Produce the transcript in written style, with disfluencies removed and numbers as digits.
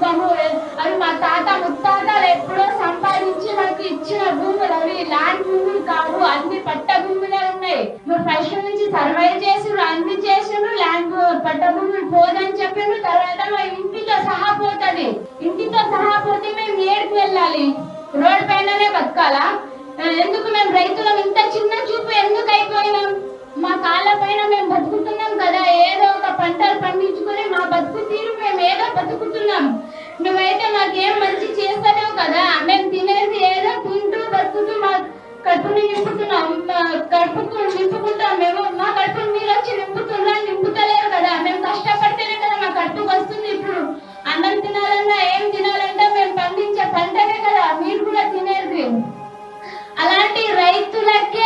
భూము, అవి మా తాత ముత్తాతలు ఎప్పుడో సంపాదించి మాకు ఇచ్చిన భూములు, అవి ల్యాండ్ భూములు కాదు, అన్ని పట్ట భూములే ఉన్నాయి. మీరు ఫస్ట్ నుంచి సర్వైవ్ చేసారు, అన్ని చేసారు, ల్యాండ్ పట్ట భూములు పోదని చెప్పారు. తర్వాత మా ఇంటితో సహా పోతుంది. ఇంటితో సహా పోతే మేము ఏడుకు వెళ్ళాలి? రోడ్ పైననే బతకాలా? ఎందుకు మేము రైతులం? ఇంత చిన్న చూపు ఎందుకు అయిపోయినాం? మా కాళ్ళ పైన మేము బతుకుతున్నాం కదా, ఏదో ఒక పంటలు పండించుకొని మా బతుకు తీరు మేము ఏదో బతుకుతున్నాం. నువ్వైతే మాకేం మంచి చేస్తలేవు కదా. మేము తినేది ఏదో తింటూ బతుకుతూ మా కడుపుని నింపుతున్నాం, కడుపుకు నింపుకుంటాం. మేము మా కడుపుని మీరు వచ్చి నింపుతలేరు కదా. మేము కష్టపడితేనే కదా మా కడుపుకు వస్తుంది. ఇప్పుడు అన్నం తినాలన్నా ఏం తినాలంటే మేము పండించే పంటనే కదా మీరు కూడా తినేది. అలాంటి రైతులకే